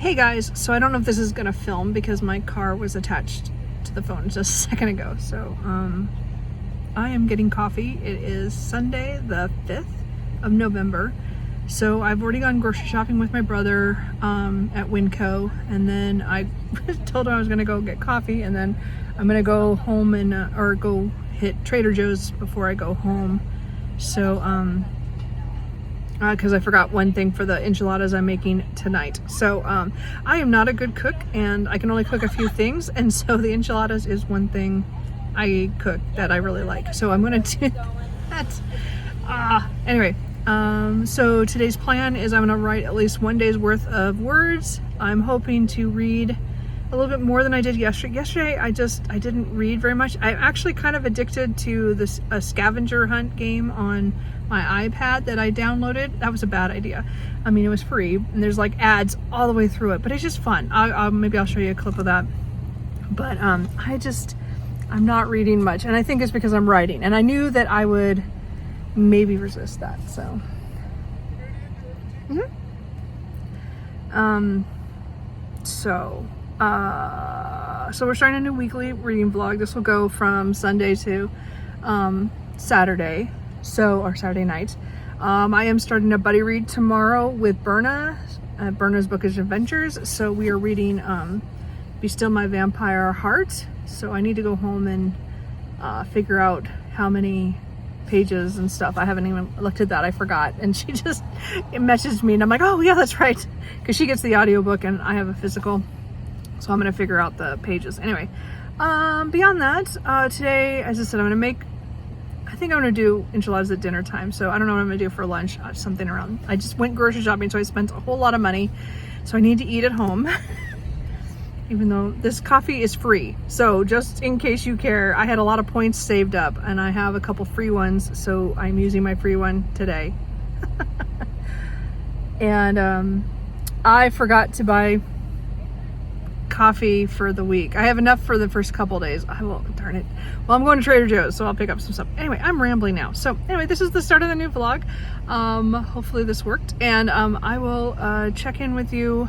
Hey guys, so I don't know if this is gonna film because my car was attached to the phone just a second ago. So I am getting coffee. It is Sunday the 5th of November. So I've already gone grocery shopping with my brother at Winco, and then I told him I was gonna go get coffee, and then I'm gonna go home and or go hit Trader Joe's before I go home. So because I forgot one thing for the enchiladas I'm making tonight. So I am not a good cook and I can only cook a few things, and so the enchiladas is one thing I cook that I really like. So I'm gonna do that. Anyway, so today's plan is I'm gonna write at least one day's worth of words. I'm hoping to read a little bit more than I did yesterday. Yesterday I didn't read very much. I'm actually kind of addicted to a scavenger hunt game on my iPad that I downloaded. That was a bad idea. I mean, it was free and there's like ads all the way through it, but it's just fun. Maybe I'll show you a clip of that. But I'm not reading much, and I think it's because I'm writing, and I knew that I would maybe resist that. So so we're starting a new weekly reading vlog. This will go from Sunday to Saturday, or Saturday night. I am starting a buddy read tomorrow with Berna. Berna's Bookish Adventures. So we are reading Be Still My Vampire Heart. So I need to go home and figure out how many pages and stuff. I haven't even looked at that. I forgot. And she just messaged me and I'm like, oh yeah, that's right. Because she gets the audiobook and I have a physical. So I'm going to figure out the pages. Anyway, beyond that, today, as I said, I think I'm going to do enchiladas at dinner time. So I don't know what I'm going to do for lunch. Something around. I just went grocery shopping, so I spent a whole lot of money. So I need to eat at home. Even though this coffee is free. So just in case you care, I had a lot of points saved up and I have a couple free ones. So I'm using my free one today. And I forgot to buy coffee for the week. I have enough for the first couple days. Darn it. Well, I'm going to Trader Joe's, so I'll pick up some stuff. Anyway, I'm rambling now. So anyway, this is the start of the new vlog. Hopefully this worked, and I will check in with you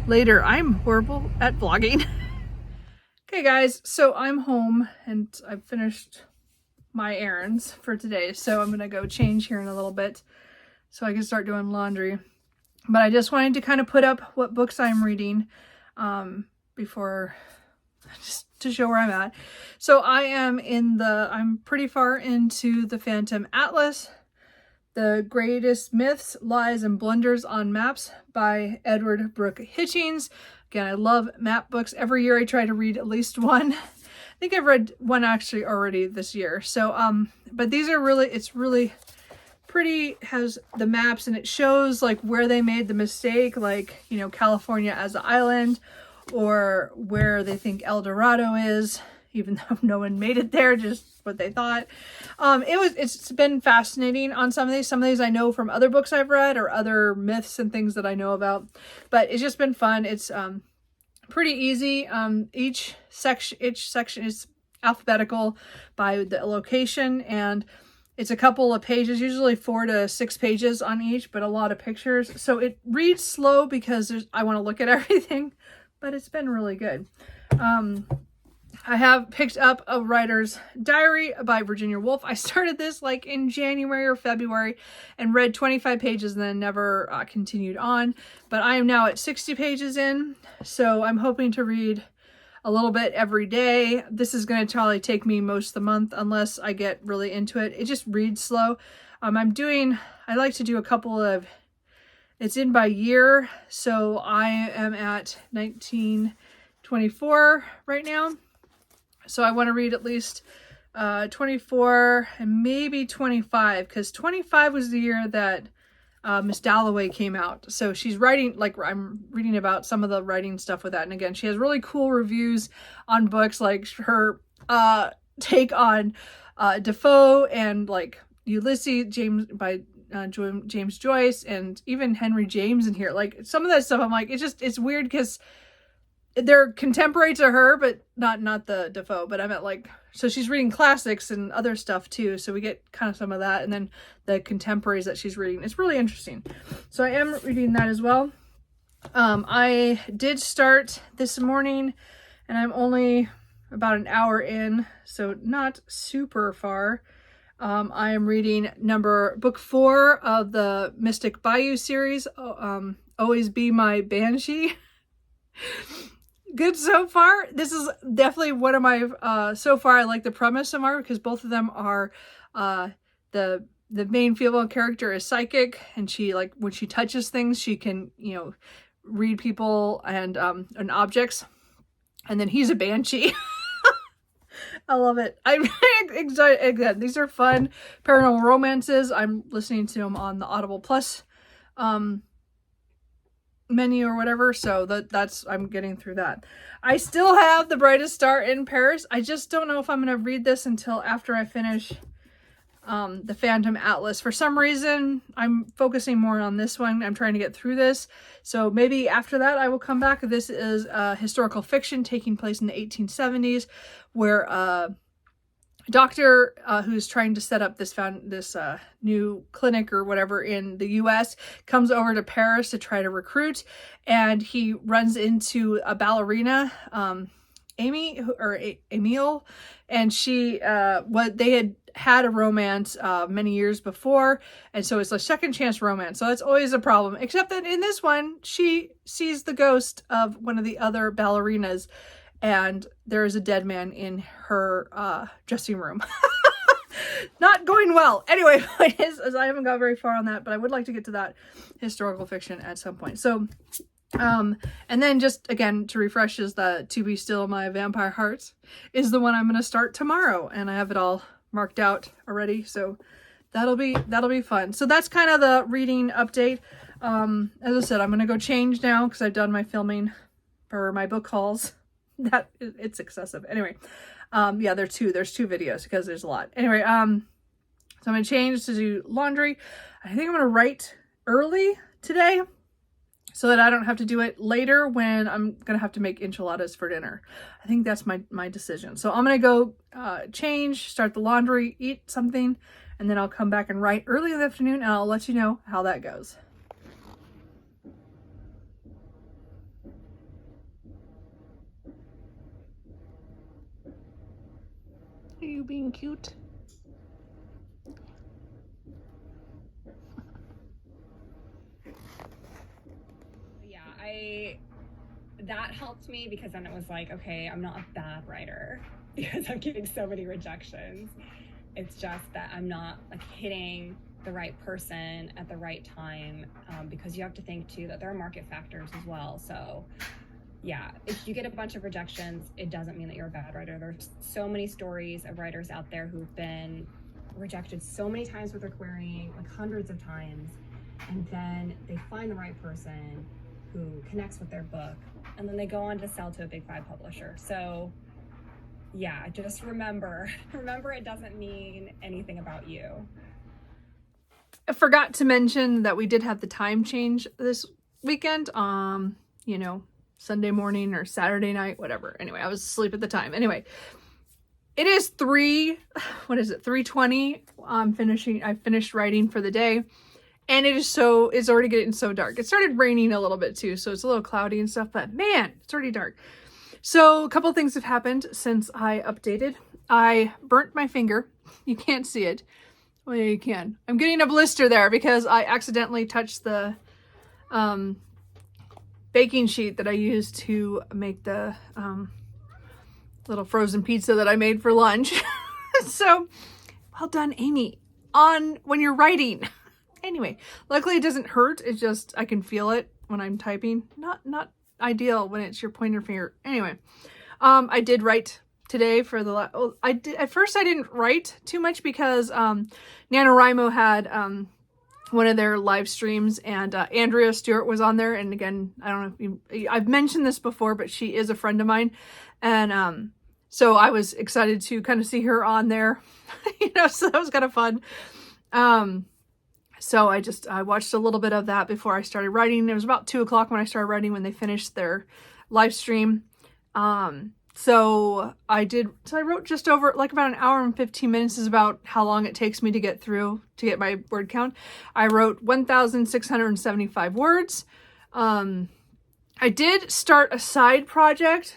later. I'm horrible at vlogging. Okay guys, so I'm home and I've finished my errands for today. So I'm gonna go change here in a little bit so I can start doing laundry. But I just wanted to kind of put up what books I'm reading before, just to show where I'm at. So I'm pretty far into the Phantom Atlas, The Greatest Myths, Lies, and Blunders on Maps by Edward Brooke Hitchings. Again, I love map books. Every year I try to read at least one. I think I've read one actually already this year. So, but these are it's really pretty, has the maps, and it shows like where they made the mistake, like, you know, California as an island, or where they think El Dorado is, even though no one made it there, just what they thought. It's been fascinating on some of these. Some of these I know from other books I've read or other myths and things that I know about, but it's just been fun. It's pretty easy. Each section is alphabetical by the location, and it's a couple of pages, usually 4 to 6 pages on each, but a lot of pictures. So it reads slow because I want to look at everything, but it's been really good. I have picked up A Writer's Diary by Virginia Woolf. I started this like in January or February and read 25 pages and then never continued on. But I am now at 60 pages in, so I'm hoping to read a little bit every day. This is going to probably take me most of the month unless I get really into it. It just reads slow. I like to do a couple of, it's in by year. So I am at 1924 right now. So I want to read at least 24 and maybe 25, because 25 was the year that Miss Dalloway came out. So she's writing, like, I'm reading about some of the writing stuff with that. And again, she has really cool reviews on books, like her take on Defoe and like Ulysses by James Joyce, and even Henry James in here. Like some of that stuff, I'm like, it's weird because they're contemporary to her, but not the Defoe, but I meant like, so she's reading classics and other stuff too. So we get kind of some of that. And then the contemporaries that she's reading. It's really interesting. So I am reading that as well. I did start this morning, and I'm only about an hour in, so not super far. I am reading book 4 of the Mystic Bayou series, Always Be My Banshee. Good so far. This is definitely one of my, so far I like the premise of Mark, because both of them are, the main female character is psychic, and she, like, when she touches things, she can, you know, read people and objects. And then he's a banshee. I love it. I'm excited. Again, these are fun paranormal romances. I'm listening to them on the Audible Plus menu or whatever, so that's I'm getting through that. I still have The Brightest Star in Paris. I just don't know if I'm going to read this until after I finish the Phantom Atlas. For some reason, I'm focusing more on this one. I'm trying to get through this, so maybe after that I will come back. This is historical fiction taking place in the 1870s, where a doctor who's trying to set up this new clinic or whatever in the US comes over to Paris to try to recruit, and he runs into a ballerina, Emile, and she they had a romance many years before, and so it's a second chance romance. So that's always a problem, except that in this one she sees the ghost of one of the other ballerinas, and there is a dead man in her dressing room. Not going well. Anyway, point is I haven't got very far on that, but I would like to get to that historical fiction at some point. So and then just again to refresh, is the To Be Still My Vampire Heart is the one I'm going to start tomorrow, and I have it all marked out already, so that'll be fun. So that's kind of the reading update. As I said, I'm going to go change now because I've done my filming for my book hauls. That it's excessive. Anyway, yeah, there's two videos because there's a lot. Anyway, so I'm going to change to do laundry. I think I'm going to write early today so that I don't have to do it later when I'm going to have to make enchiladas for dinner. I think that's my decision. So I'm going to go change, start the laundry, eat something, and then I'll come back and write early in the afternoon, and I'll let you know how that goes. Are you being cute? Yeah, that helped me, because then it was like, okay, I'm not a bad writer because I'm getting so many rejections. It's just that I'm not like hitting the right person at the right time, because you have to think too that there are market factors as well. So yeah, if you get a bunch of rejections, it doesn't mean that you're a bad writer. There's so many stories of writers out there who've been rejected so many times with their querying, like hundreds of times, and then they find the right person who connects with their book, and then they go on to sell to a big 5 publisher. So yeah, just remember it doesn't mean anything about you. I forgot to mention that we did have the time change this weekend. You know, Sunday morning or Saturday night, whatever. Anyway, I was asleep at the time. Anyway, it is 3:20. I finished writing for the day, and it's already getting so dark. It started raining a little bit too, so it's a little cloudy and stuff, but man, it's already dark. So a couple things have happened since I updated. I burnt my finger. You can't see it. Well, yeah, you can. I'm getting a blister there because I accidentally touched the baking sheet that I used to make the little frozen pizza that I made for lunch. So, well done, Amy, when you're writing. Anyway, luckily it doesn't hurt. It's just, I can feel it when I'm typing. Not ideal when it's your pointer finger. Anyway, I did write today for the, at first I didn't write too much because NaNoWriMo had one of their live streams, and Andrea Stewart was on there. And again, I don't know if I've mentioned this before, but she is a friend of mine. And so I was excited to kind of see her on there, you know, so that was kind of fun. So I watched a little bit of that before I started writing. It was about 2 o'clock when I started writing, when they finished their live stream. So I wrote just over, like, about an hour and 15 minutes is about how long it takes me to get my word count. I wrote 1,675 words. I did start a side project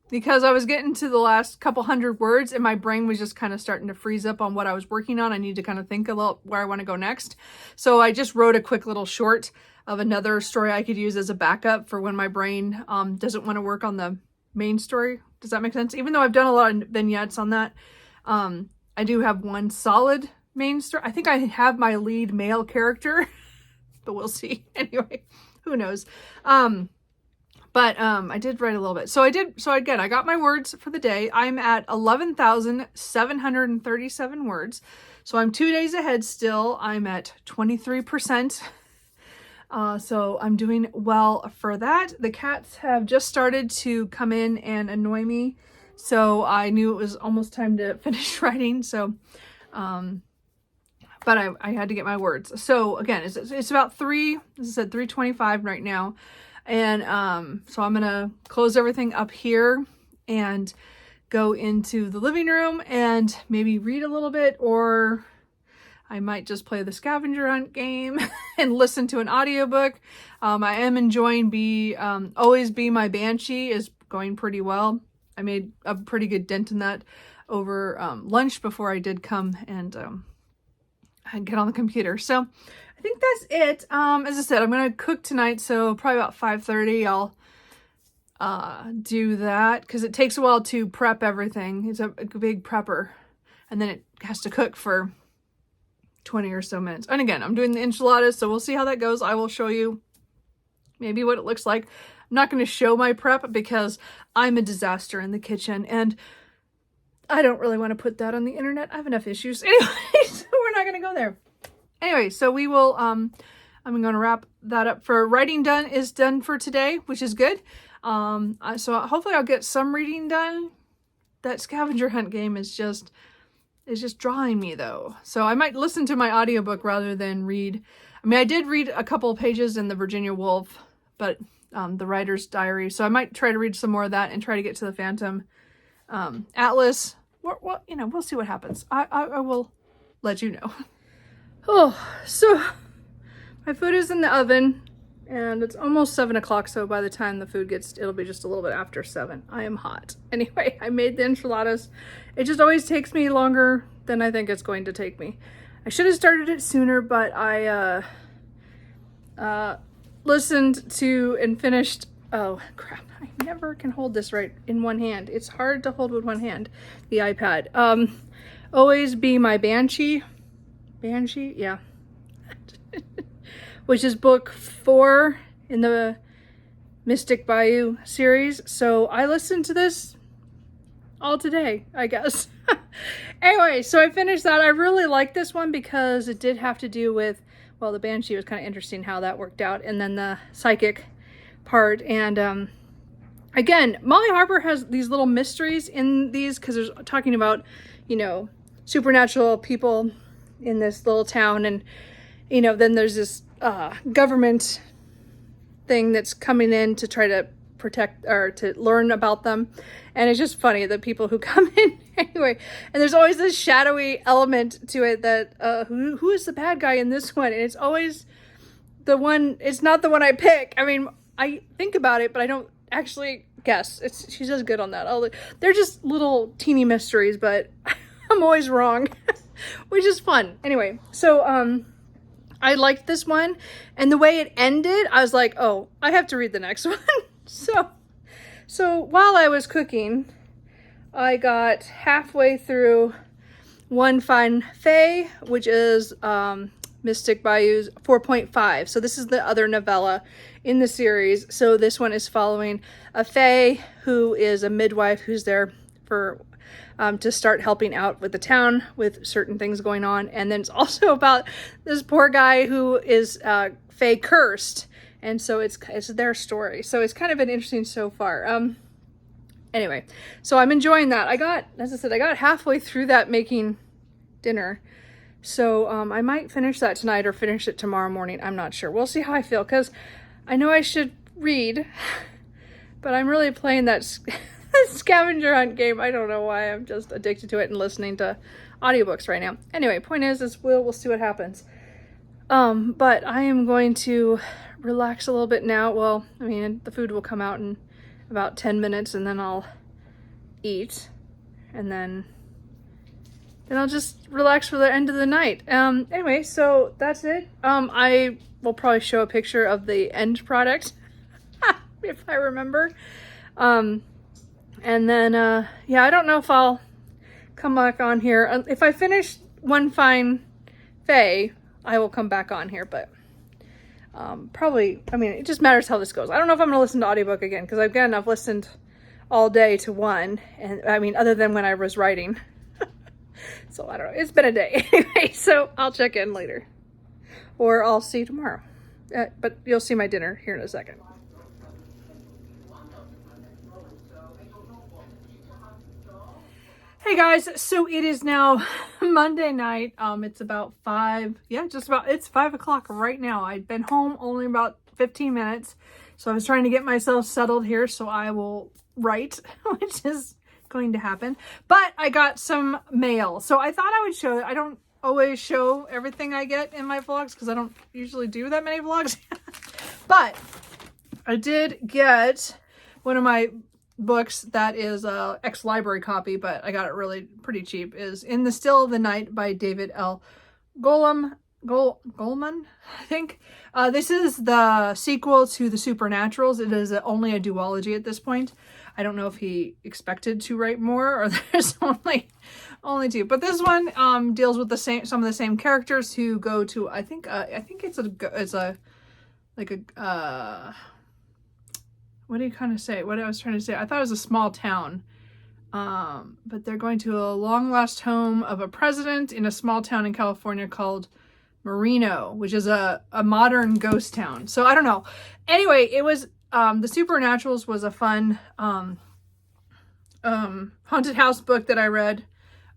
because I was getting to the last couple hundred words and my brain was just kind of starting to freeze up on what I was working on. I need to kind of think a little where I want to go next. So I just wrote a quick little short of another story I could use as a backup for when my brain doesn't want to work on the main story. Does that make sense? Even though I've done a lot of vignettes on that, I do have one solid main story. I think I have my lead male character, but we'll see. Anyway, who knows? I did write a little bit. So again, I got my words for the day. I'm at 11,737 words. So I'm 2 days ahead still. I'm at 23%. So I'm doing well for that. The cats have just started to come in and annoy me. So I knew it was almost time to finish writing. So, but I had to get my words. So again, it's about as I said, 3:25 right now. And so I'm gonna close everything up here and go into the living room and maybe read a little bit, or I might just play the scavenger hunt game and listen to an audiobook. I am enjoying Always Be My Banshee is going pretty well. I made a pretty good dent in that over lunch before I did come and get on the computer. So I think that's it. As I said, I'm going to cook tonight, so probably about 5:30 I'll do that because it takes a while to prep everything. It's a big prepper, and then it has to cook for 20 or so minutes. And again, I'm doing the enchiladas, so we'll see how that goes. I will show you maybe what it looks like. I'm not going to show my prep because I'm a disaster in the kitchen, and I don't really want to put that on the internet. I have enough issues. Anyway, so we're not going to go there. Anyway, so we will, I'm going to wrap that up for writing is done for today, which is good. So hopefully I'll get some reading done. That scavenger hunt game is just drawing me though. So I might listen to my audiobook rather than read. I mean, I did read a couple of pages in the Virginia Woolf, but the writer's diary. So I might try to read some more of that and try to get to the Phantom Atlas. Well, we'll see what happens. I will let you know. Oh, so my food is in the oven and it's almost 7 o'clock. So by the time the food it'll be just a little bit after 7. I am hot. Anyway, I made the enchiladas. It just always takes me longer than I think it's going to take me. I should have started it sooner, but I listened to and finished. Oh crap, I never can hold this right in one hand. It's hard to hold with one hand, the iPad. Always Be My Banshee, yeah. Which is book 4 in the Mystic Bayou series. So I listened to this all today, I guess. Anyway, so I finished that. I really liked this one because it did have to do with, well, the Banshee was kind of interesting how that worked out, and then the psychic part. And again, Molly Harper has these little mysteries in these because there's talking about, supernatural people in this little town, and then there's this government thing that's coming in to try to protect or to learn about them, and it's just funny the people who come in anyway. And there's always this shadowy element to it that who is the bad guy in this one, and it's always the one. It's not the one I pick. I mean, I think about it, but I don't actually guess. She's just good on that. They're just little teeny mysteries, but I'm always wrong. Which is fun. Anyway, so I liked this one, and the way it ended, I was like, oh, I have to read the next one. So while I was cooking, I got halfway through One Fine Fae, which is Mystic Bayou's 4.5. So this is the other novella in the series. So this one is following a fae who is a midwife who's there for to start helping out with the town with certain things going on. And then it's also about this poor guy who is fae cursed. And so it's their story. So it's kind of been interesting so far. Anyway, so I'm enjoying that. As I said, I got halfway through that making dinner. So I might finish that tonight or finish it tomorrow morning. I'm not sure. We'll see how I feel, because I know I should read, but I'm really playing that scavenger hunt game. I don't know why. I'm just addicted to it and listening to audiobooks right now. Anyway, point is we'll see what happens. But I am going to relax a little bit now. Well, I mean, the food will come out in about 10 minutes and then I'll eat and then I'll just relax for the end of the night. Anyway, so that's it. I will probably show a picture of the end product if I remember. And then, yeah, I don't know if I'll come back on here. If I finish One Fine Faye, I will come back on here, but probably, I mean, it just matters how this goes. I don't know if I'm gonna listen to audiobook again, because again, I've listened all day to one, and I mean, other than when I was writing. So I don't know, it's been a day. Anyway, so I'll check in later, or I'll see you tomorrow. But you'll see my dinner here in a second. Hey guys, so it is now Monday night. It's about 5, yeah, it's 5 o'clock right now. I'd been home only about 15 minutes. So I was trying to get myself settled here so I will write, which is going to happen. But I got some mail. So I thought I would show it. I don't always show everything I get in my vlogs because I don't usually do that many vlogs. But I did get one of my books that is a ex-library copy, but I got it really pretty cheap, is In the Still of the Night by David L. Goleman, I think. This is the sequel to The Supernaturals. It is only a duology at this point. I don't know if he expected to write more or there's only 2. But this one deals with some of the same characters who go to, I think it's like a what do you kind of say? What I was trying to say, I thought it was a small town, but they're going to a long lost home of a president in a small town in California called Marino, which is a modern ghost town. So I don't know. Anyway, it was The Supernaturals was a fun haunted house book that I read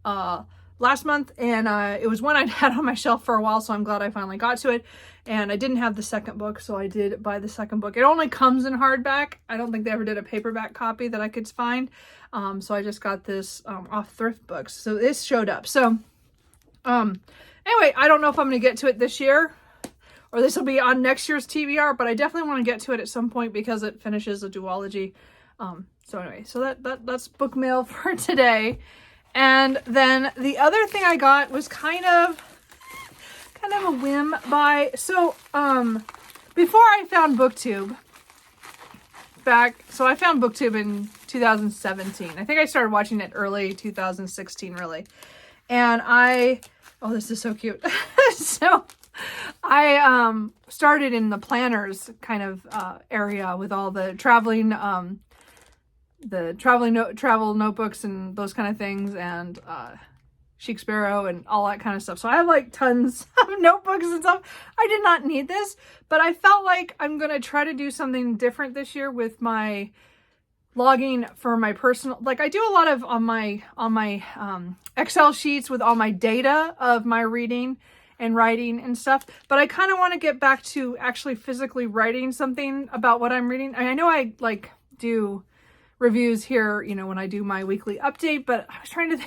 last month, and it was one I'd had on my shelf for a while, so I'm glad I finally got to it. And I didn't have the second book, so I did buy the second book. It only comes in hardback. I don't think they ever did a paperback copy that I could find. So I just got this off Thrift Books. So this showed up. So anyway, I don't know if I'm going to get to it this year or this will be on next year's TBR, but I definitely want to get to it at some point because it finishes a duology. So anyway, so that's book mail for today. And then the other thing I got was kind of a whim by, so before I found BookTube, so I found BookTube in 2017. I think I started watching it early 2016 really. And oh, this is so cute. So I started in the planners kind of area with all the travel notebooks and those kind of things, and Chic Sparrow and all that kind of stuff. So I have like tons of notebooks and stuff. I did not need this, but I felt like I'm going to try to do something different this year with my logging for my personal, like I do a lot of on my Excel sheets with all my data of my reading and writing and stuff, but I kind of want to get back to actually physically writing something about what I'm reading. I know I like do reviews here, you know, when I do my weekly update, but I was trying to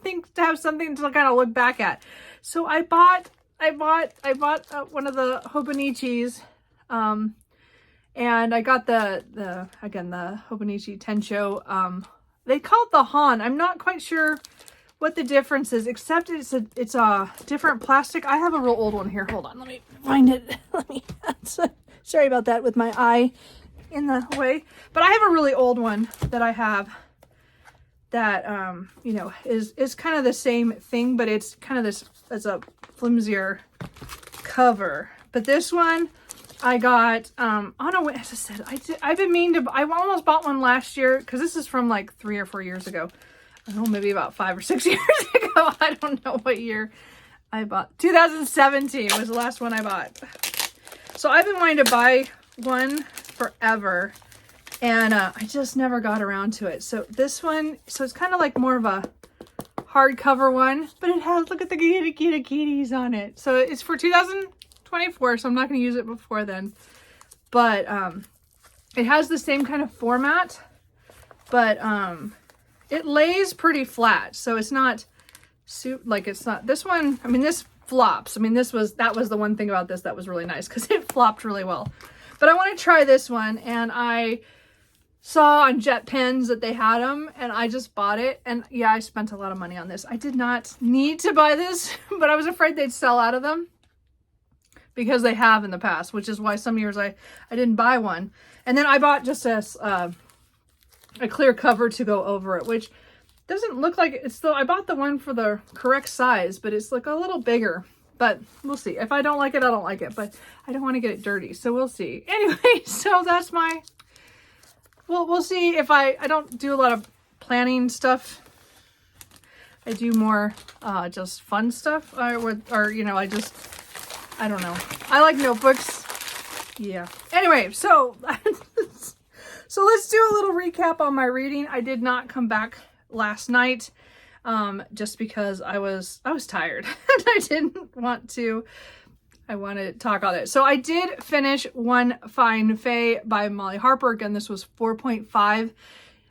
think to have something to kind of look back at. So I bought one of the Hobonichis, and I got the Hobonichi Tensho. They call it the Han. I'm not quite sure what the difference is, except it's a different plastic. I have a real old one here. Hold on, let me find it. Sorry about that with my eye in the way, but I have a really old one that I have that you know is kind of the same thing, but it's kind of this as a flimsier cover. But this one I got on a way, as I said, I've been meaning to, I almost bought one last year because this is from like 3 or 4 years ago. I don't know, maybe about 5 or 6 years ago. I don't know what year I bought. 2017 was the last one I bought. So I've been wanting to buy one forever, and I just never got around to it. So this one, so it's kind of like more of a hardcover one, but it has, look at the kitties on it. So it's for 2024, so I'm not going to use it before then. But it has the same kind of format, but it lays pretty flat. So it's not like, it's not this one. I mean, this flops. I mean, that was the one thing about this that was really nice because it flopped really well. But I want to try this one, and I saw on Jet Pens that they had them, and I just bought it. And yeah, I spent a lot of money on this. I did not need to buy this, but I was afraid they'd sell out of them because they have in the past, which is why some years I didn't buy one. And then I bought just a clear cover to go over it, which doesn't look like it's still, I bought the one for the correct size, but it's like a little bigger. But we'll see. If I don't like it, I don't like it. But I don't want to get it dirty, so we'll see. Anyway, so that's my... Well, we'll see if I don't do a lot of planning stuff. I do more just fun stuff. Or you know, I don't know. I like notebooks. Yeah. Anyway, so... so let's do a little recap on my reading. I did not come back last night. Just because I was tired and I didn't want to, I wanted to talk on it. So I did finish One Fine Fae by Molly Harper. Again, this was 4.5,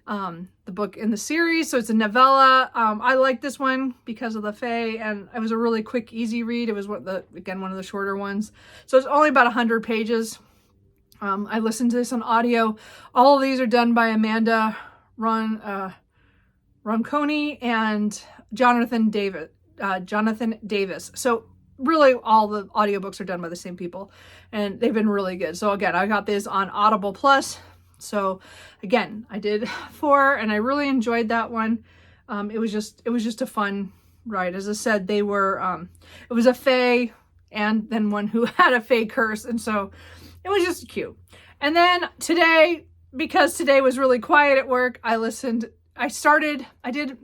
the book in the series. So it's a novella. I like this one because of the Fae, and it was a really quick, easy read. It was one of the shorter ones. So it's only about 100 pages. I listened to this on audio. All of these are done by Amanda Ronconi and Jonathan Davis. So really all the audiobooks are done by the same people, and they've been really good. So again, I got this on Audible Plus. So again, I did 4 and I really enjoyed that one. It was just a fun ride. As I said, they were, it was a Fae and then one who had a Fae curse. And so it was just cute. And then today, because today was really quiet at work, I did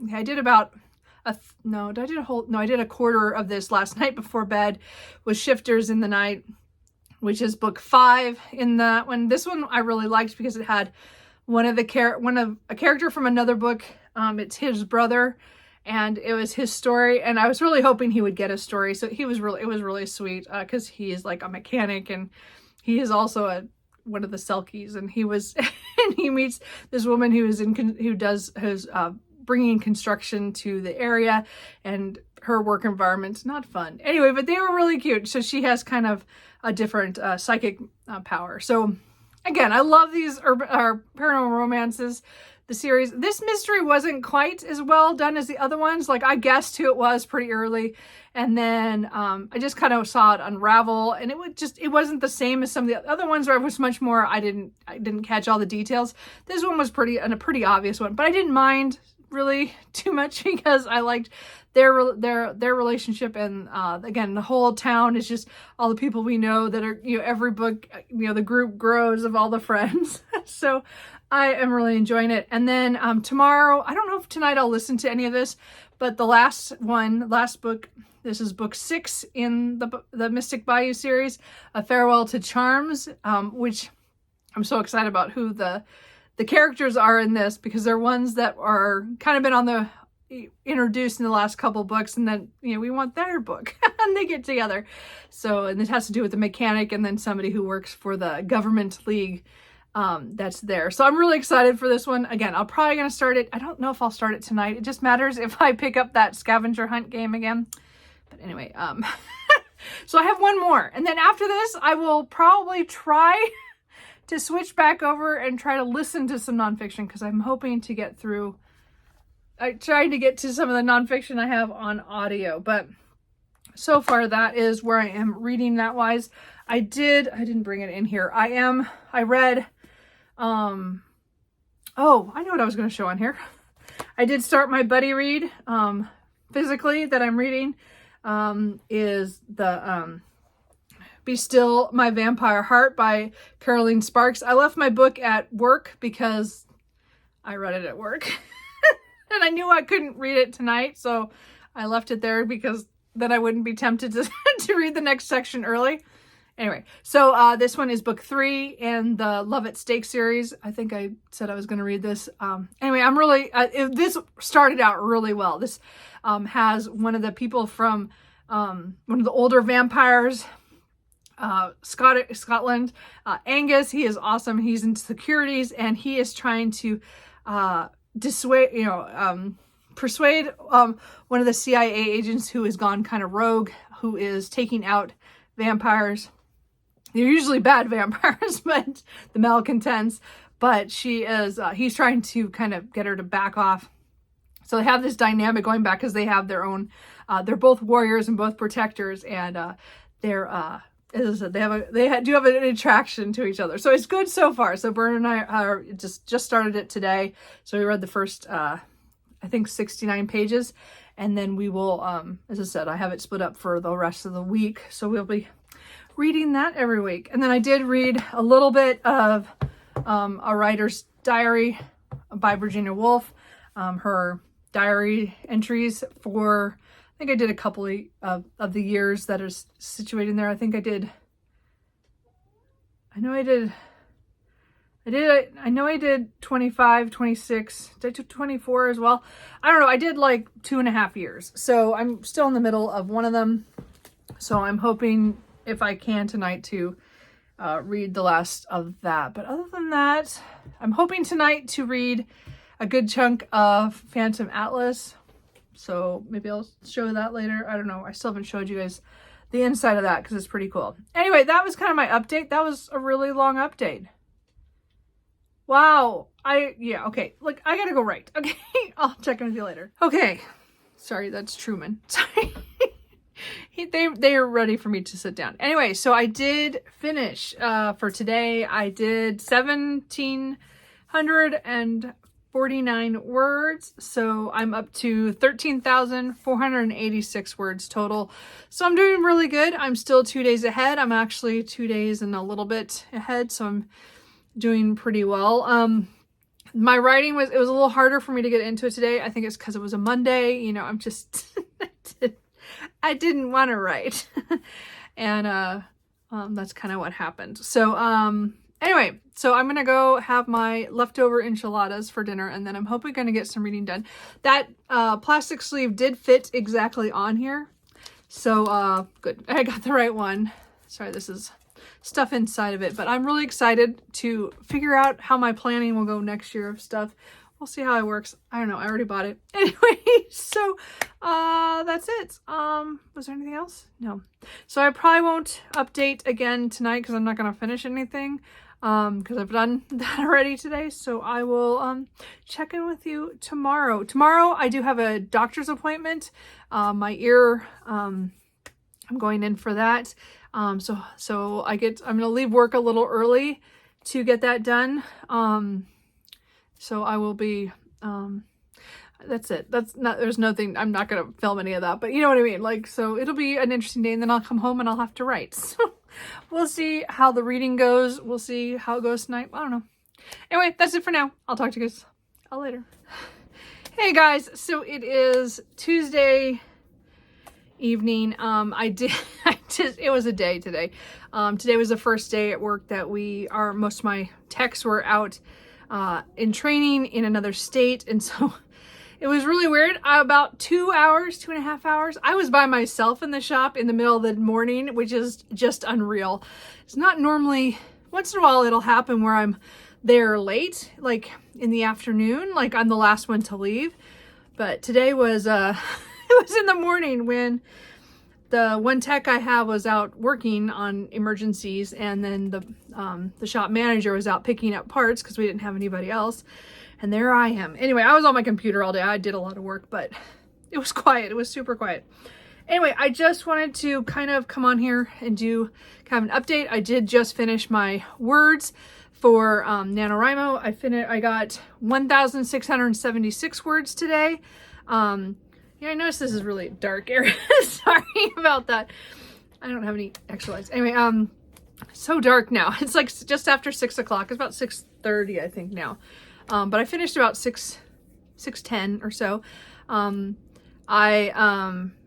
a quarter of this last night before bed, was Shifters in the Night, which is book 5 in that one. This one I really liked because it had a character from another book. It's his brother, and it was his story, and I was really hoping he would get a story. So it was really sweet, because he is like a mechanic, and he is also one of the Selkies, and and he meets this woman who's bringing construction to the area, and her work environment's not fun. Anyway, but they were really cute. So she has kind of a different psychic power. So again, I love these paranormal romances, the series. This mystery wasn't quite as well done as the other ones. Like, I guessed who it was pretty early, and then I just kind of saw it unravel, and it wasn't the same as some of the other ones where it was much more, I didn't catch all the details. This one was a pretty obvious one, but I didn't mind really too much because I liked their relationship, and again, the whole town is just all the people we know that are, every book, the group grows of all the friends. So I am really enjoying it. And then tomorrow, I don't know if tonight I'll listen to any of this, but the last book, this is book 6 in the Mystic Bayou series, A Farewell to Charms, which I'm so excited about who the characters are in this, because they're ones that are kind of been introduced in the last couple books, and then we want their book and they get together. So, and it has to do with the mechanic and then somebody who works for the government league that's there. So I'm really excited for this one. Again, I'm probably going to start it. I don't know if I'll start it tonight. It just matters if I pick up that scavenger hunt game again. But anyway, so I have one more, and then after this I will probably try to switch back over and try to listen to some nonfiction, because I'm hoping to get through, trying to get to some of the nonfiction I have on audio. But so far that is where I am reading that wise. I didn't bring it in here. I read, oh, I know what I was going to show on here. I did start my buddy read, physically, that I'm reading, is the, Be Still My Vampire Heart by Caroline Sparks. I left my book at work because I read it at work. And I knew I couldn't read it tonight, so I left it there because then I wouldn't be tempted to read the next section early. Anyway, so this one is book 3 in the Love at Stake series. I think I said I was going to read this. Anyway, I'm really, this started out really well. This has one of the people from one of the older vampires, Scotland, Angus. He is awesome. He's in securities, and he is trying to persuade one of the CIA agents who has gone kind of rogue, who is taking out vampires they're usually bad vampires, but the malcontents, but she is, he's trying to kind of get her to back off. So they have this dynamic going back because they have their own, they're both warriors and both protectors, and they're, as I said, they do have an attraction to each other. So it's good so far. So Bern and I just started it today. So we read the first, I think 69 pages, and then we will, as I said, I have it split up for the rest of the week. So we'll be reading that every week. And then I did read a little bit of A Writer's Diary by Virginia Woolf, her diary entries for, I think I did a couple of the years that are situated in there. I think I did 25, 26, did I do 24 as well? I don't know. I did like 2.5 years. So I'm still in the middle of one of them. So I'm hoping if I can tonight to read the last of that. But other than that, I'm hoping tonight to read a good chunk of Phantom Atlas. So maybe I'll show that later. I don't know. I still haven't showed you guys the inside of that because it's pretty cool. Anyway, that was kind of my update. That was a really long update. Wow. Yeah, okay. Look, I gotta go write. Okay, I'll check in with you later. Okay. Sorry, that's Truman. Sorry. They are ready for me to sit down. Anyway, so I did finish for today. I did 1,749 words. So I'm up to 13,486 words total. So I'm doing really good. I'm still 2 days ahead. I'm actually 2 days and a little bit ahead. So I'm doing pretty well. My writing was a little harder for me to get into it today. I think it's because it was a Monday. You know, I'm just, I didn't want to write. And that's kind of what happened. So anyway, so I'm going to go have my leftover enchiladas for dinner, and then I'm hoping going to get some reading done. That plastic sleeve did fit exactly on here. So good. I got the right one. Sorry, this is stuff inside of it, but I'm really excited to figure out how my planning will go next year of stuff. We'll see how it works. I don't know. I already bought it. Anyway, so that's it. Was there anything else? No. So I probably won't update again tonight because I'm not going to finish anything because I've done that already today. So I will check in with you tomorrow. Tomorrow I do have a doctor's appointment. My ear, I'm going in for that. So I'm going to leave work a little early to get that done. So I will be, that's it. There's nothing, I'm not going to film any of that, but you know what I mean? Like, so it'll be an interesting day, and then I'll come home and I'll have to write. So we'll see how the reading goes. We'll see how it goes tonight. I don't know. Anyway, that's it for now. I'll talk to you guys all later. Hey guys. So it is Tuesday evening. It was a day today. Today was the first day at work that most of my techs were out in training in another state, and so it was really weird. About 2.5 hours, I was by myself in the shop in the middle of the morning, which is just unreal. It's not normally, once in a while it'll happen where I'm there late, like in the afternoon, like I'm the last one to leave, but today was it was in the morning when the one tech I have was out working on emergencies, and then the shop manager was out picking up parts because we didn't have anybody else. And there I am. Anyway, I was on my computer all day. I did a lot of work, but it was quiet. It was super quiet. Anyway, I just wanted to kind of come on here and do kind of an update. I did just finish my words for NaNoWriMo. I got 1,676 words today. Yeah, I noticed this is really dark area. Sorry about that. I don't have any extra lights. Anyway, so dark now. It's like just after 6 o'clock. It's about 6:30, I think now. But I finished about 6:10 or so. As I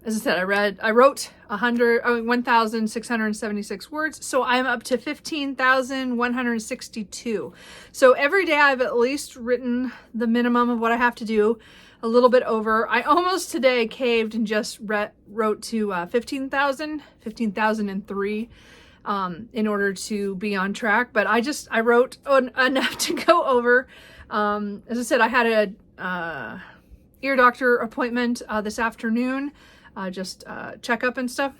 said, I wrote 1,676 words. So I'm up to 15,162. So every day I've at least written the minimum of what I have to do. A little bit over. I almost today caved and just wrote to 15,003 in order to be on track. But I wrote enough to go over. As I said, I had a ear doctor appointment this afternoon, just checkup and stuff.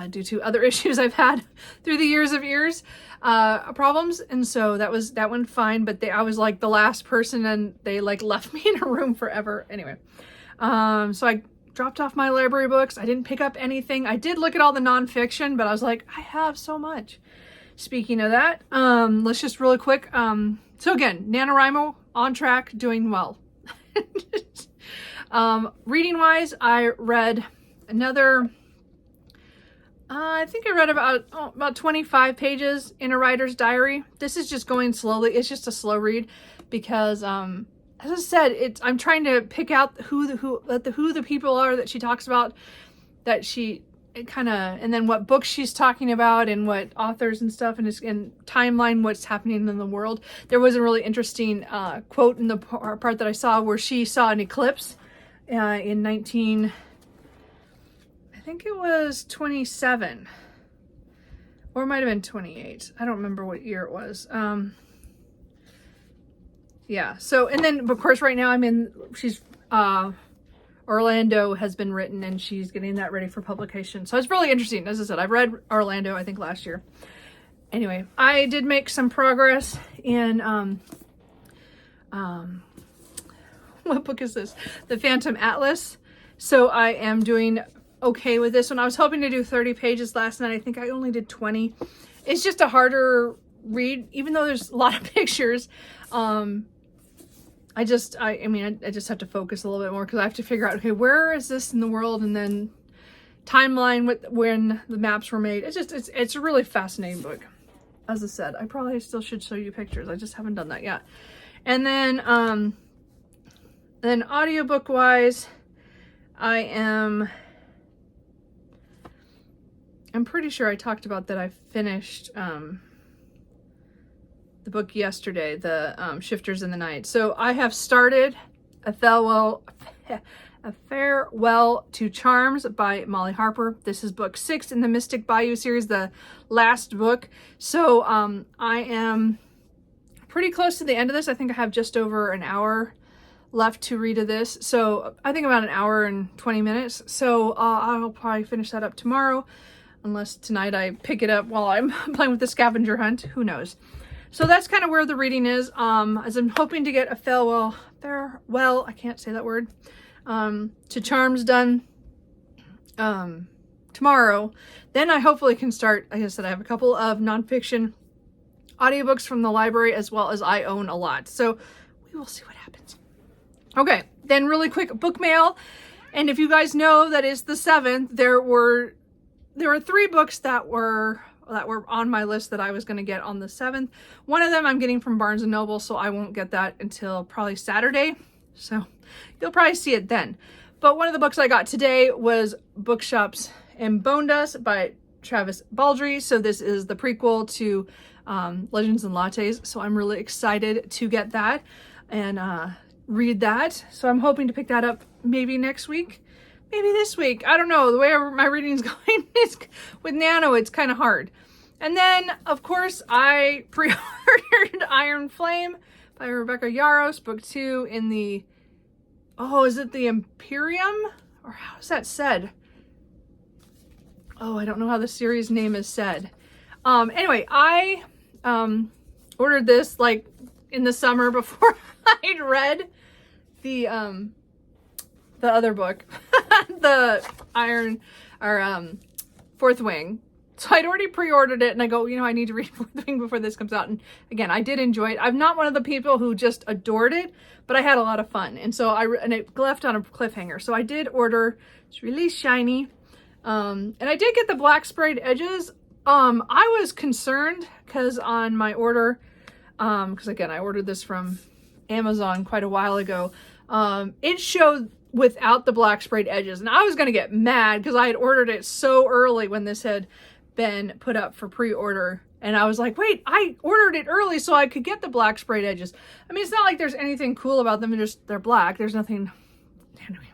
due to other issues I've had through the years of ears problems. And so that went fine, but I was like the last person and they like left me in a room forever. Anyway, so I dropped off my library books. I didn't pick up anything. I did look at all the nonfiction, but I was like, I have so much. Speaking of that, let's just really quick. So again, NaNoWriMo on track, doing well. Reading wise, I read another, I think I read about 25 pages in a writer's diary. This is just going slowly. It's just a slow read because, as I said, I'm trying to pick out who the people are that she talks about, and then what books she's talking about and what authors and stuff, and timeline what's happening in the world. There was a really interesting quote in the part that I saw where she saw an eclipse in I think it was 27, or it might have been 28. I don't remember what year it was. Yeah. So, and then of course right now Orlando has been written and she's getting that ready for publication. So it's really interesting. As I said, I've read Orlando, I think last year. Anyway, I did make some progress in, what book is this? The Phantom Atlas. So I am doing okay with this one. I was hoping to do 30 pages last night. I think I only did 20. It's just a harder read, even though there's a lot of pictures. I just have to focus a little bit more because I have to figure out, okay, where is this in the world? And then timeline with when the maps were made. It's a really fascinating book. As I said, I probably still should show you pictures. I just haven't done that yet. And then audiobook wise, I'm pretty sure I talked about that I finished the book yesterday, the Shifters in the Night. So I have started A Farewell to Charms by Molly Harper. This is book 6 in the Mystic Bayou series, the last book. So I am pretty close to the end of this. I think I have just over an hour left to read of this. So I think about an hour and 20 minutes. So I'll probably finish that up tomorrow, unless tonight I pick it up while I'm playing with the scavenger hunt. Who knows? So that's kind of where the reading is. As I'm hoping to get a farewell, I can't say that word, to Charms done tomorrow. Then I hopefully can start, like I said, I have a couple of nonfiction audiobooks from the library, as well as I own a lot. So we will see what happens. Okay, then really quick book mail. And if you guys know that it's the 7th, there were 3 books that were on my list that I was going to get on the 7th. One of them I'm getting from Barnes & Noble, so I won't get that until probably Saturday. So you'll probably see it then. But one of the books I got today was Bookshops and Bone Dust by Travis Baldree. So this is the prequel to Legends and Lattes. So I'm really excited to get that and read that. So I'm hoping to pick that up maybe next week. Maybe this week. I don't know. The way my reading's going is with Nano, it's kind of hard. And then, of course, I pre-ordered Iron Flame by Rebecca Yarros, book 2 in the, is it the Imperium? Or how is that said? I don't know how the series name is said. Anyway, I ordered this like in the summer before I'd read the other book, the Fourth Wing. So I'd already pre-ordered it and I go, I need to read Fourth Wing before this comes out. And again, I did enjoy it. I'm not one of the people who just adored it, but I had a lot of fun. And so and it left on a cliffhanger. So I did order, it's really shiny. And I did get the black sprayed edges. I was concerned because on my order, because again, I ordered this from Amazon quite a while ago. It showed without the black sprayed edges, and I was going to get mad because I had ordered it so early when this had been put up for pre-order, and I was like, wait, I ordered it early so I could get the black sprayed edges. I mean, it's not like there's anything cool about them, they're black, there's nothing. Anyway,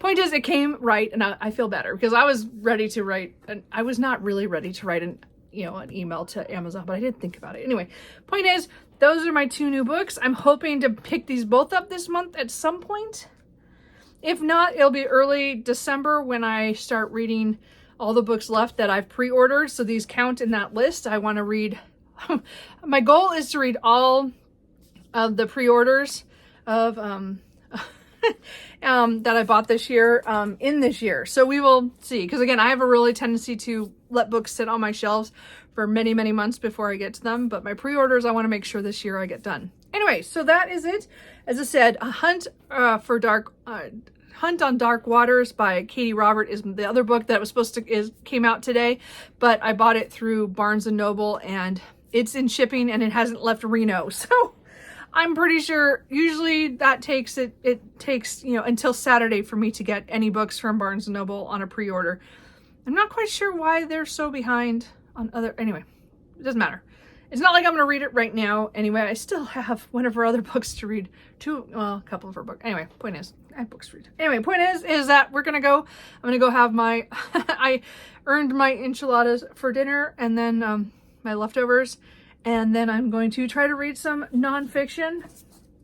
point is, it came right, and I feel better because I was ready to write, and I was not really ready to write an email to Amazon, but I did think about it. Anyway, point is, those are my 2 new books. I'm hoping to pick these both up this month at some point. If not, it'll be early December when I start reading all the books left that I've pre-ordered. So these count in that list. I want to read, my goal is to read all of the pre-orders of that I bought this year in this year. So we will see. Because again, I have a really tendency to let books sit on my shelves for many, many months before I get to them. But my pre-orders, I want to make sure this year I get done. Anyway, so that is it. As I said, A Hunt on Dark Waters by Katie Robert is the other book that was supposed to came out today, but I bought it through Barnes & Noble and it's in shipping and it hasn't left Reno. So I'm pretty sure usually that takes it takes, you know, until Saturday for me to get any books from Barnes & Noble on a pre-order. I'm not quite sure why they're so behind on other, anyway, it doesn't matter. It's not like I'm going to read it right now. Anyway, I still have one of her other books to read. A couple of her books. Anyway, point is, I have books to read. Anyway, point is that I'm going to go have my, I earned my enchiladas for dinner and then my leftovers. And then I'm going to try to read some nonfiction,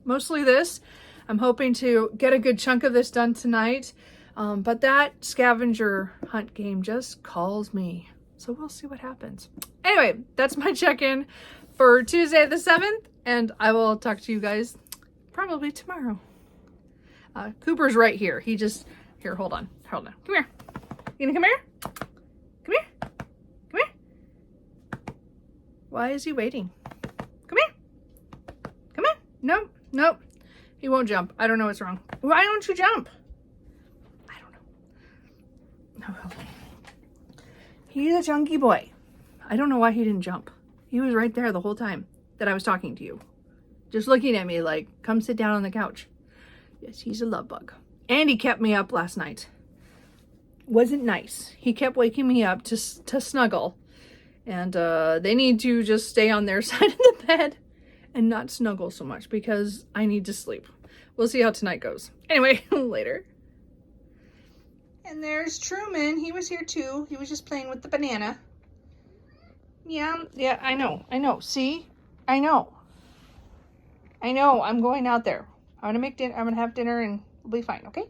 mostly this. I'm hoping to get a good chunk of this done tonight. But that scavenger hunt game just calls me. So we'll see what happens. Anyway, that's my check-in for Tuesday the 7th, and I will talk to you guys probably tomorrow. Cooper's right here. He just, here, hold on. Come here. You gonna come here? Come here. Come here. Why is he waiting? Come here. Come here. Nope. He won't jump. I don't know what's wrong. Why don't you jump? I don't know. No. He's a chunky boy. I don't know why he didn't jump. He was right there the whole time that I was talking to you. Just looking at me like, come sit down on the couch. Yes, he's a love bug. And he kept me up last night. Wasn't nice. He kept waking me up to snuggle. And they need to just stay on their side of the bed and not snuggle so much because I need to sleep. We'll see how tonight goes. Anyway, later. And there's Truman. He was here too. He was just playing with the banana. Yeah, I know. See? I know. I'm going out there. I'm gonna make dinner. I'm gonna have dinner and we'll be fine, okay?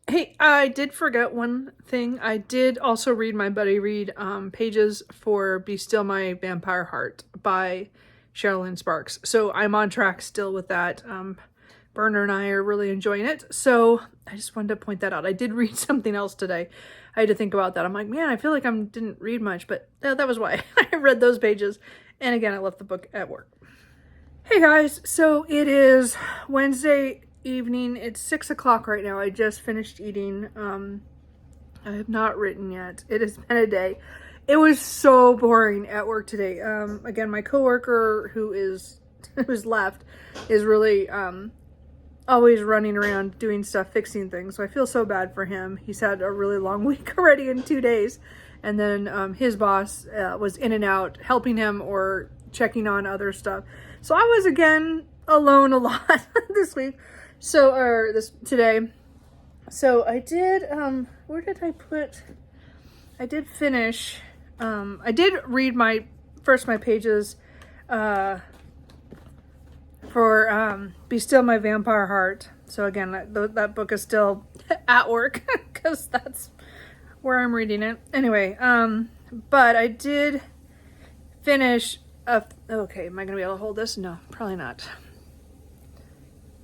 Hey, I did forget one thing. I did also read my buddy read pages for Be Still My Vampire Heart by Sherilyn Sparks. So I'm on track still with that. Burner and I are really enjoying it. So I just wanted to point that out. I did read something else today. I had to think about that. I'm like, man, I feel like I didn't read much, but that was why I read those pages. And again, I left the book at work. Hey guys, so it is Wednesday evening. It's 6 o'clock right now. I just finished eating. I have not written yet. It has been a day. It was so boring at work today. Again, my coworker who's left is really always running around doing stuff, fixing things. So I feel so bad for him. He's had a really long week already in 2 days. And then his boss was in and out helping him or checking on other stuff. So I was again alone a lot this week. So, today. So I did, where did I put, I did finish, I did read my pages, for Be Still My Vampire Heart. So again, that book is still at work because that's where I'm reading it. Anyway, but I did finish okay, am I gonna be able to hold this? No, probably not.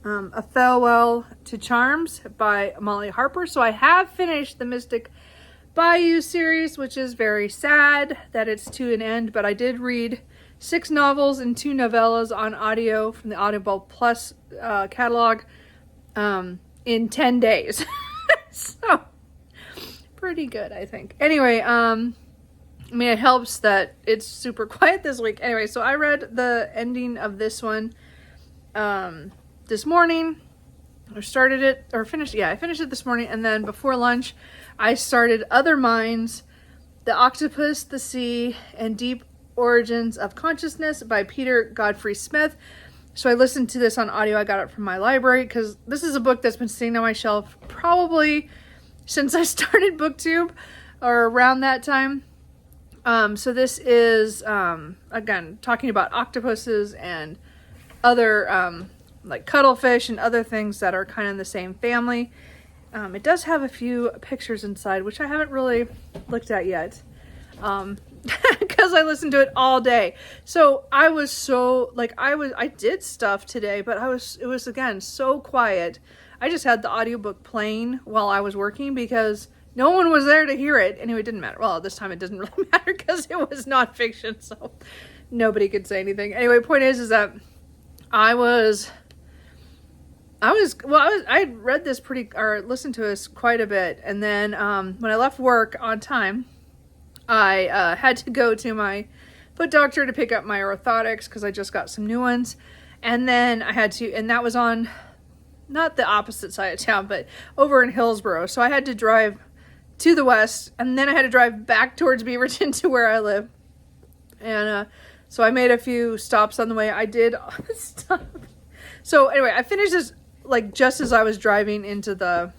A Farewell to Charms by Molly Harper. So I have finished the Mystic Bayou series, which is very sad that it's to an end, but I did read 6 novels and 2 novellas on audio from the Audible Plus catalog in 10 days. So, pretty good, I think. Anyway, I mean, it helps that it's super quiet this week. Anyway, so I read the ending of this one this morning. I finished it this morning, and then before lunch, I started Other Minds, The Octopus, the Sea, and Deep Origins of Consciousness by Peter Godfrey Smith. So I listened to this on audio. I got it from my library because this is a book that's been sitting on my shelf probably since I started BookTube or around that time. So this is, again, talking about octopuses and other, like cuttlefish and other things that are kind of in the same family. It does have a few pictures inside, which I haven't really looked at yet. Because I listened to it all day. So I was so, like, I did stuff today, but it was again so quiet. I just had the audiobook playing while I was working because no one was there to hear it. Anyway, it didn't matter. Well, this time it doesn't really matter because it was nonfiction, so nobody could say anything. Anyway, point is that I read this or listened to this quite a bit. And then when I left work on time, I had to go to my foot doctor to pick up my orthotics because I just got some new ones. And then and that was on, not the opposite side of town, but over in Hillsborough. So I had to drive to the west, and then I had to drive back towards Beaverton to where I live. And so I made a few stops on the way. I did stop. So anyway, I finished this like just as I was driving into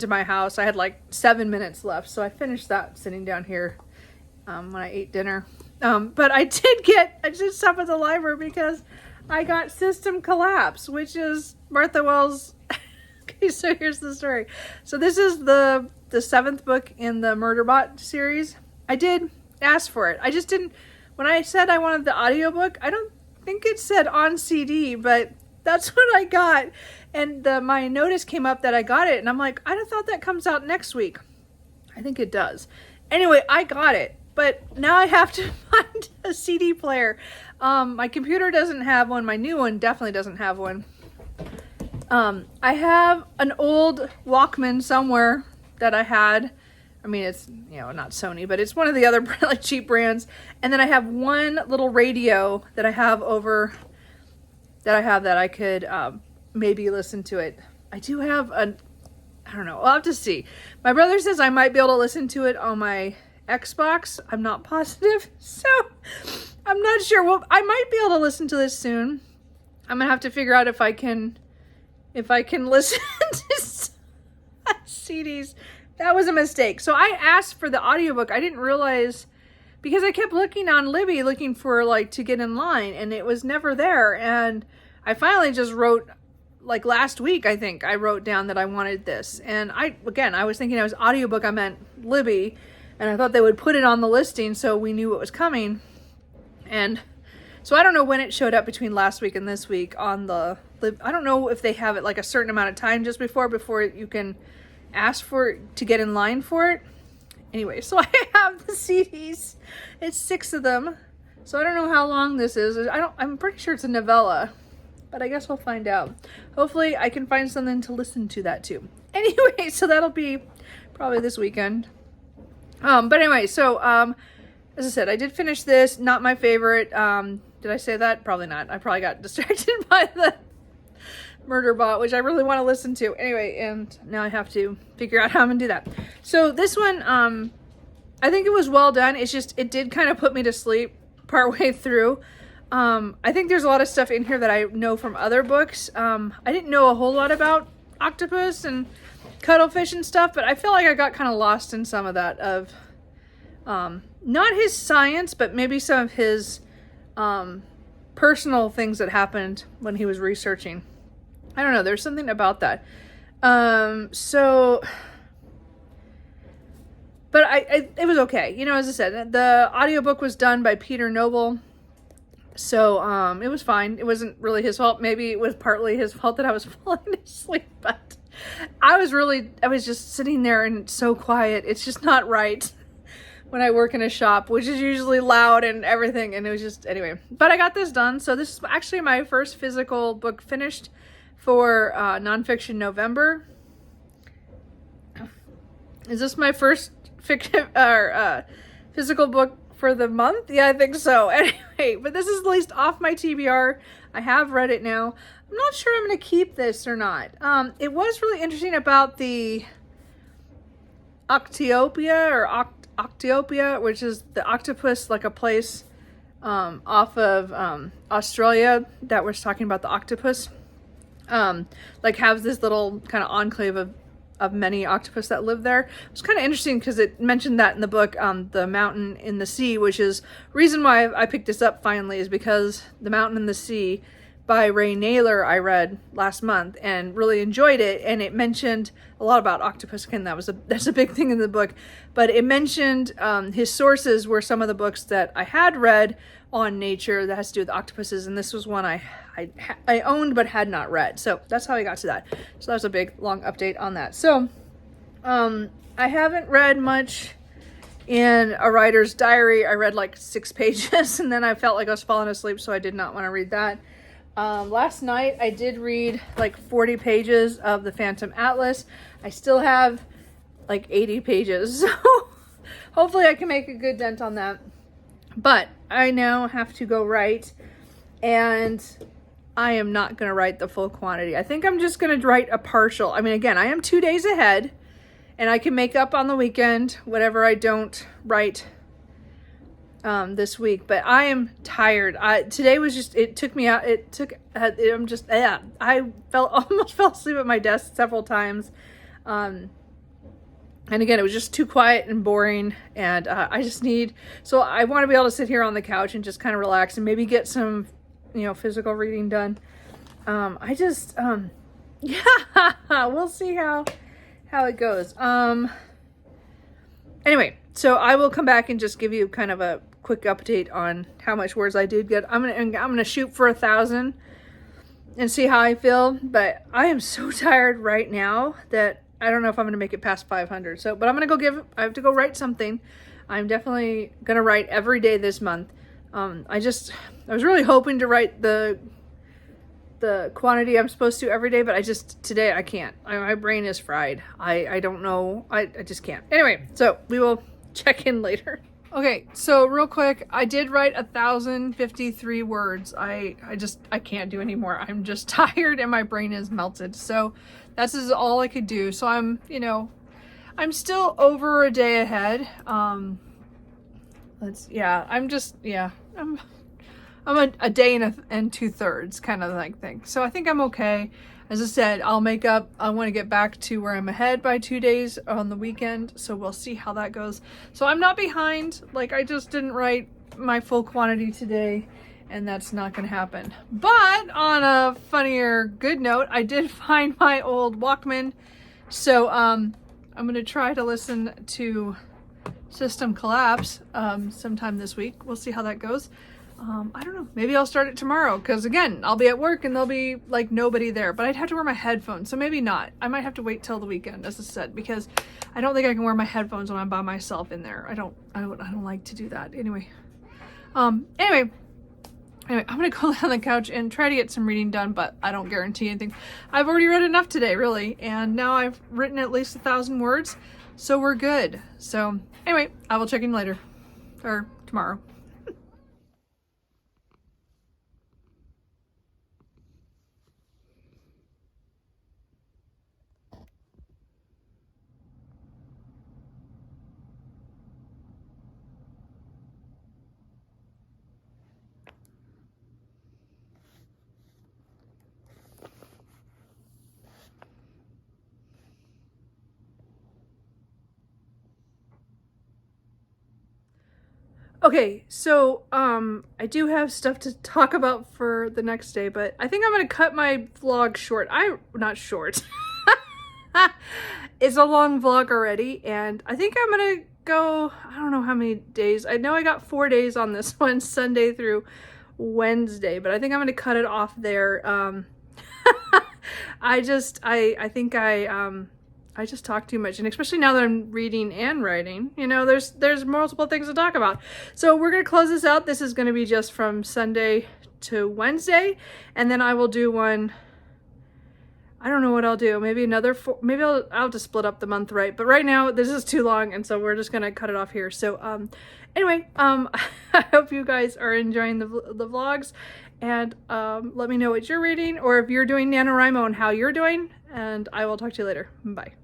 my house. I had like 7 minutes left, so I finished that sitting down here when I ate dinner. But I did stop at the library because I got System Collapse, which is Martha Wells. Okay, so here's the story. So this is the 7th book in the Murderbot series. I did ask for it. I just didn't, when I said I wanted the audiobook, I don't think it said on CD, but that's what I got. And my notice came up that I got it, and I'm like, I thought that comes out next week. I think it does. Anyway, I got it, but now I have to find a CD player. My computer doesn't have one. My new one definitely doesn't have one. I have an old Walkman somewhere that I had. I mean, it's, not Sony, but it's one of the other like cheap brands. And then I have one little radio that I have that I could maybe listen to it. I do have I don't know. I'll have to see. My brother says I might be able to listen to it on my Xbox. I'm not positive, so I'm not sure. Well, I might be able to listen to this soon. I'm gonna have to figure out if I can listen to CDs. That was a mistake. So I asked for the audiobook. I didn't realize, because I kept looking on Libby looking for to get in line, and it was never there. And I finally just wrote, last week, I think I wrote down that I wanted this. And I was thinking it was audiobook. I meant Libby, and I thought they would put it on the listing so we knew what was coming. And so I don't know when it showed up between last week and this week on the I don't know if they have it a certain amount of time just before you can ask for it to get in line for it. Anyway, so I have the CDs. It's 6 of them. So I don't know how long this is. I'm pretty sure it's a novella, but I guess we'll find out. Hopefully I can find something to listen to that too. Anyway, so that'll be probably this weekend. But anyway, so as I said, I did finish this. Not my favorite. Did I say that? Probably not. I probably got distracted by the Murderbot, which I really want to listen to. Anyway, and now I have to figure out how I'm gonna do that. So this one, I think it was well done. It's just, it did kind of put me to sleep partway through. I think there's a lot of stuff in here that I know from other books. I didn't know a whole lot about octopus and cuttlefish and stuff, but I feel like I got kind of lost in some of that of, not his science, but maybe some of his, personal things that happened when he was researching. I don't know. There's something about that. But it was okay. As I said, the audiobook was done by Peter Noble. So, it was fine. It wasn't really his fault. Maybe it was partly his fault that I was falling asleep, but I was just sitting there and it's so quiet. It's just not right when I work in a shop, which is usually loud and everything. And it was just, anyway, but I got this done. So this is actually my first physical book finished for Nonfiction November. Is this my first physical book for the month? Yeah, I think so. Anyway, but this is at least off my TBR. I have read it now. I'm not sure I'm going to keep this or not. It was really interesting about the Octopia, which is the octopus, a place off of Australia that was talking about the octopus. Has this little kind of enclave of many octopus that live there. It was kind of interesting because it mentioned that in the book, The Mountain in the Sea, which is reason why I picked this up finally, is because The Mountain in the Sea by Ray Naylor I read last month and really enjoyed it, and it mentioned a lot about octopuskin. That's a big thing in the book, but it mentioned his sources were some of the books that I had read on nature that has to do with octopuses, and this was one I owned but had not read. So that's how I got to that. So that was a big long update on that. So I haven't read much in a writer's diary. I read like 6 pages and then I felt like I was falling asleep, so I did not want to read that. Last night I did read like 40 pages of the Phantom Atlas. I still have like 80 pages, so hopefully I can make a good dent on that. But I now have to go write, and I am not going to write the full quantity. I think I'm just going to write a partial. I mean, again, I am 2 days ahead, and I can make up on the weekend whatever I don't write this week. But I am tired. Today was just, it took me out. I'm just, I almost fell asleep at my desk several times. And again, it was just too quiet and boring, and so I want to be able to sit here on the couch and just kind of relax and maybe get some, physical reading done. Yeah, we'll see how it goes. Anyway, so I will come back and just give you kind of a quick update on how much words I did get. I'm gonna shoot for 1,000 and see how I feel, but I am so tired right now that I don't know if I'm going to make it past 500. So, but I'm going to I have to go write something. I'm definitely going to write every day this month. I was really hoping to write the quantity I'm supposed to every day, but today I can't. My brain is fried. I don't know. I just can't. Anyway, so we will check in later. Okay, so real quick, I did write 1,053 words. I can't do anymore. I'm just tired and my brain is melted. So this is all I could do. So I'm still over a day ahead. I'm a day and 2/3 kind of like thing. So I think I'm okay. As I said, I'll make up. I want to get back to where I'm ahead by 2 days on the weekend. So we'll see how that goes. So I'm not behind. Like, I just didn't write my full quantity today, and that's not going to happen. But on a funnier, good note, I did find my old Walkman. So I'm going to try to listen to System Collapse sometime this week. We'll see how that goes. I don't know. Maybe I'll start it tomorrow because, again, I'll be at work and there'll be like nobody there. But I'd have to wear my headphones, so maybe not. I might have to wait till the weekend, as I said, because I don't think I can wear my headphones when I'm by myself in there. I don't like to do that. Anyway, I'm gonna go on the couch and try to get some reading done, but I don't guarantee anything. I've already read enough today, really, and now I've written at least 1,000 words, so we're good. So anyway, I will check in later or tomorrow. Okay, so I do have stuff to talk about for the next day, but I think I'm gonna cut my vlog short. Not short. It's a long vlog already, and I think I'm gonna go, I don't know how many days. I know I got 4 days on this one, Sunday through Wednesday, but I think I'm gonna cut it off there. I just talk too much, and especially now that I'm reading and writing, there's multiple things to talk about. So we're going to close this out. This is going to be just from Sunday to Wednesday, and then I will do one. I don't know what I'll do. Maybe another maybe I'll just split up the month, right? But right now this is too long, and so we're just going to cut it off here. So anyway, I hope you guys are enjoying the vlogs, and let me know what you're reading, or if you're doing NaNoWriMo and how you're doing, and I will talk to you later. Bye.